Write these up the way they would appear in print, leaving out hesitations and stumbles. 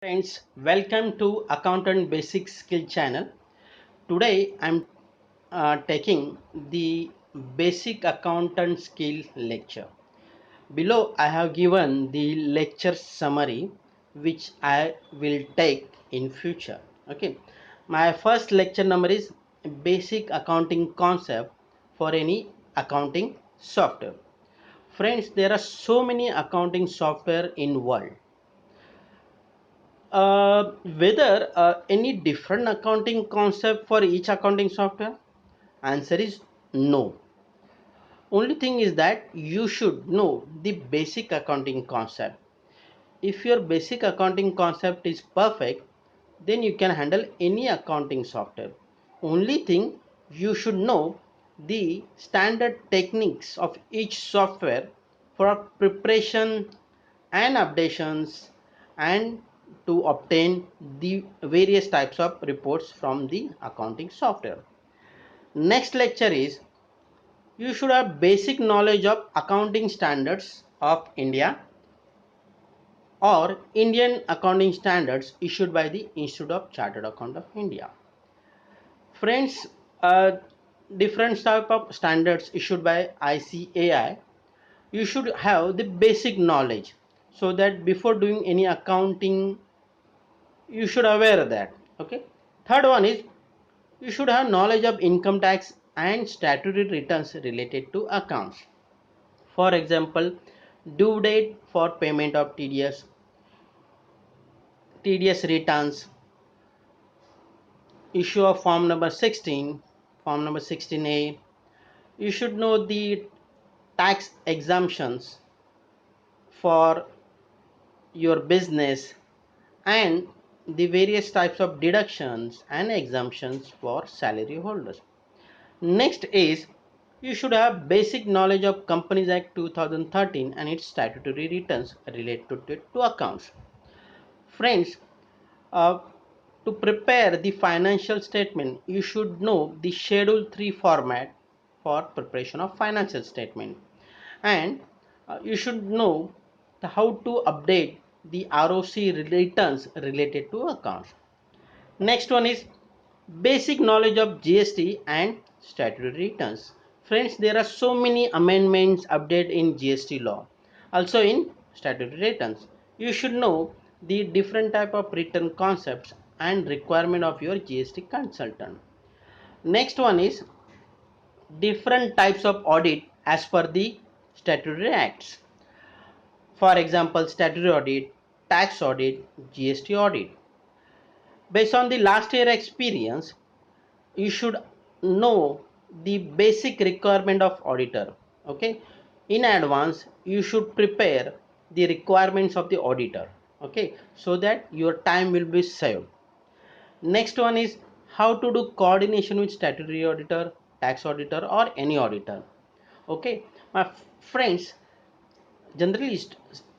Friends, welcome to Accountant Basic Skill channel. Today I'm taking the basic accountant skill lecture. Below I have given the lecture summary which I will take in future. Okay. My first lecture number is basic accounting concept for any accounting software. Friends, there are so many accounting software in world. Whether any different accounting concept for each accounting software? Answer is no. Only thing is that you should know the basic accounting concept. If your basic accounting concept is perfect, then you can handle any accounting software. Only thing you should know the standard techniques of each software for preparation and updations and to obtain the various types of reports from the accounting software. Next lecture is you should have basic knowledge of accounting standards of India or Indian accounting standards issued by the Institute of Chartered Account of India. Friends, different type of standards issued by ICAI, you should have the basic knowledge so that before doing any accounting you should aware of that. Okay. Third one is you should have knowledge of income tax and statutory returns related to accounts. For example, due date for payment of TDS returns, issue of form number 16, form number 16A. You should know the tax exemptions for your business and the various types of deductions and exemptions for salary holders. Next is you should have basic knowledge of Companies Act 2013 and its statutory returns related to accounts. Friends, uh, to prepare the financial statement, you should know the Schedule 3 format for preparation of financial statement, and you should know how to update the ROC returns related to accounts. Next one is basic knowledge of GST and statutory returns. Friends, there are so many amendments updated in GST law, also in statutory returns. You should know the different type of return concepts and requirement of your GST consultant. Next one is different types of audit as per the statutory acts. For example, statutory audit, tax audit, GST audit. Based on the last year experience, you should know the basic requirement of auditor. Okay, in advance you should prepare the requirements of the auditor. Okay, so that your time will be saved. Next one is how to do coordination with statutory auditor, tax auditor or any auditor. Okay, my friends, generally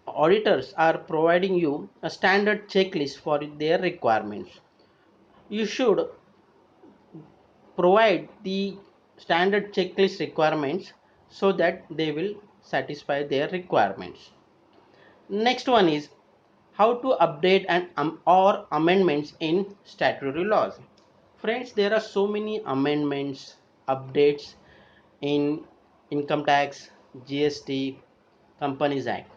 auditors are providing you a standard checklist for their requirements. You should provide the standard checklist requirements so that they will satisfy their requirements. Next one is how to update and or amendments in statutory laws. Friends, there are so many amendments, updates in income tax, GST, Companies Act.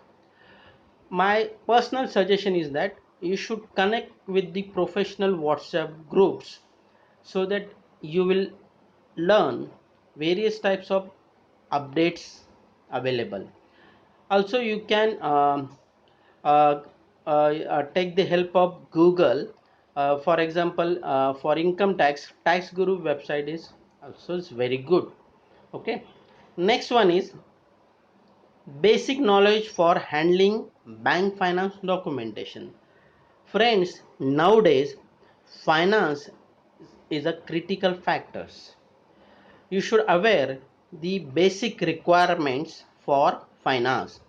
My personal suggestion is that you should connect with the professional WhatsApp groups so that you will learn various types of updates available. Also you can uh, take the help of Google. For example, for income tax guru website is also is very good. Okay, next one is basic knowledge for handling bank finance documentation. Friends, nowadays finance is a critical factors. You should aware the basic requirements for finance.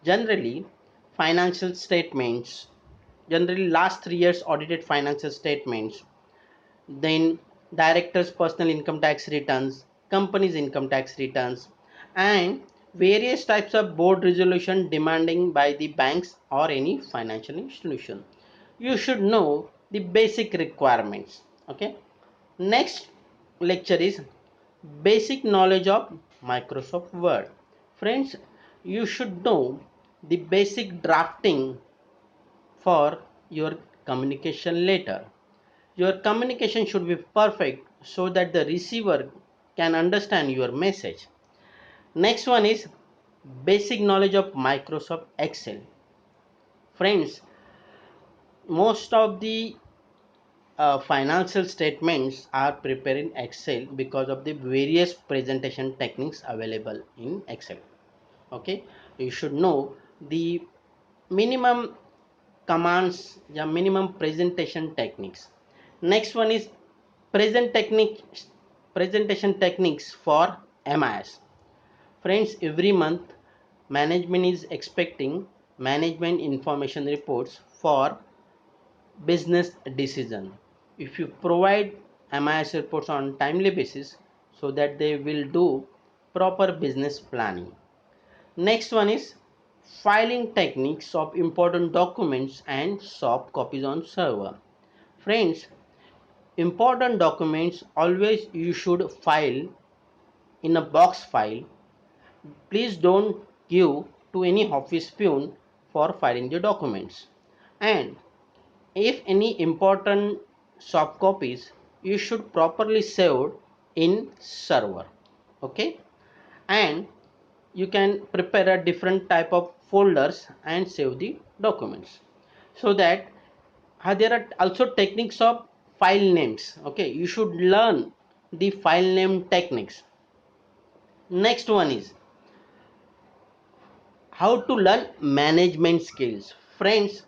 Generally, financial statements, generally last 3 years audited financial statements, then director's personal income tax returns, company's income tax returns, and various types of board resolution demanding by the banks or any financial institution. you should know the basic requirements. Okay, next lecture is basic knowledge of Microsoft Word. Friends, you should know the basic drafting for your communication letter. Your communication should be perfect so that the receiver can understand your message. Next one is basic knowledge of Microsoft Excel. Friends, most of the financial statements are prepared in Excel because of the various presentation techniques available in Excel. Okay, you should know the minimum commands, the minimum presentation techniques. Next one is presentation techniques for MIS. Friends, every month management is expecting management information reports for business decision. If you provide MIS reports on timely basis, so that they will do proper business planning. Next one is filing techniques of important documents and soft copies on server. Friends, important documents always you should file in a box file. Please don't give to any office peon for filing the documents. And if any important soft copies, you should properly save in server. Okay, and you can prepare a different type of folders and save the documents, so that there are also techniques of file names. Okay, you should learn the file name techniques. Next one is how to learn management skills. Friends,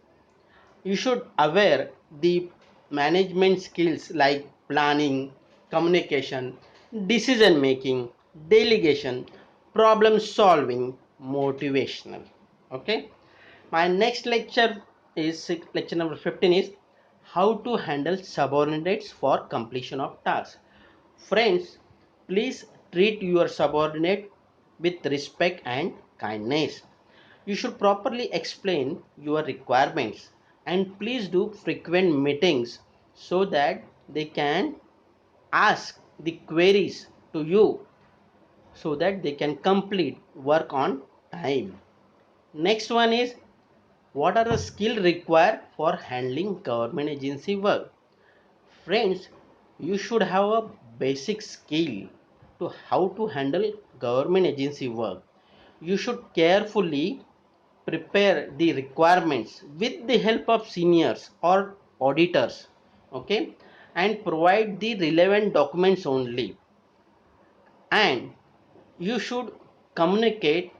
you should aware the management skills like planning, communication, decision making, delegation, problem solving, motivational. Okay, my next lecture is lecture number 15 is how to handle subordinates for completion of tasks. Friends, please treat your subordinate with respect and kindness. You should properly explain your requirements, and please do frequent meetings so that they can ask the queries to you, so that they can complete work on time. Next one is what are the skills required for handling government agency work. Friends, you should have a basic skill to how to handle government agency work. You should carefully prepare the requirements with the help of seniors or auditors. Okay, and provide the relevant documents only. And you should communicate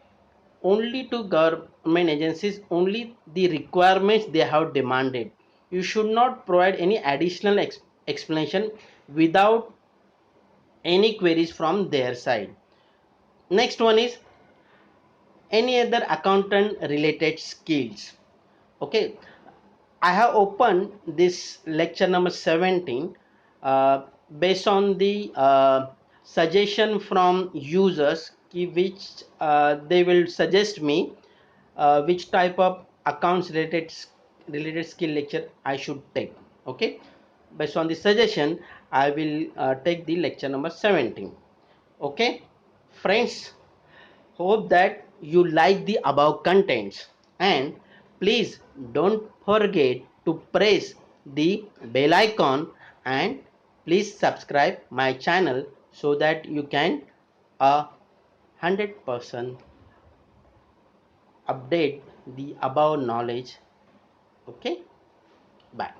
only to government agencies only the requirements they have demanded. You should not provide any additional explanation without any queries from their side. Next one is any other accountant related skills. Okay, I have opened this lecture number 17 uh, based on the suggestion from users which they will suggest me which type of accounts related skill lecture I should take. Okay, based on the suggestion I will take the lecture number 17. Okay, friends, hope that you like the above contents, and please don't forget to press the bell icon, and please subscribe my channel so that you can 100% update the above knowledge. Okay, bye.